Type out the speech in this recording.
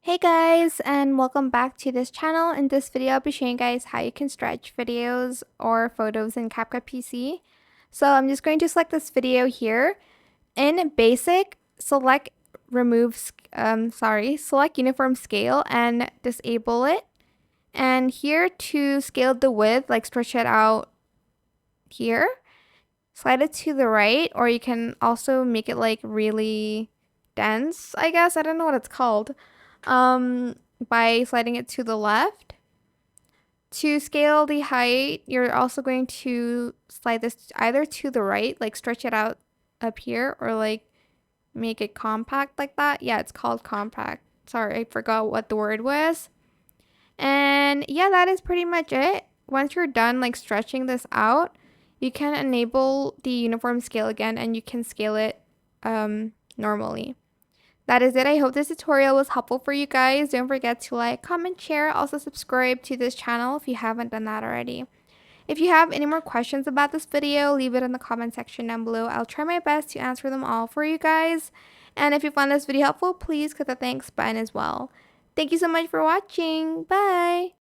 Hey guys, and welcome back to this channel. In this video, I'll be showing you guys how you can stretch videos or photos in CapCut PC. So I'm just going to select this video here. In basic, select select uniform scale and disable it. And here to scale the width, like stretch it out here, slide it to the right, or you can also make it like really dense, I guess. I don't know what it's called. By sliding it to the left. To scale the height, you're also going to slide this either to the right, like stretch it out up here, or like make it compact like that. Yeah, it's called compact. Sorry, I forgot what the word was. And yeah, that is pretty much it. Once you're done like stretching this out, you can enable the uniform scale again and you can scale it normally. That is it. I hope this tutorial was helpful for you guys. Don't forget to like, comment, share, also subscribe to this channel if you haven't done that already. If you have any more questions about this video, leave it in the comment section down below. I'll try my best to answer them all for you guys. And if you found this video helpful, please click the thanks button as well. Thank you so much for watching. Bye!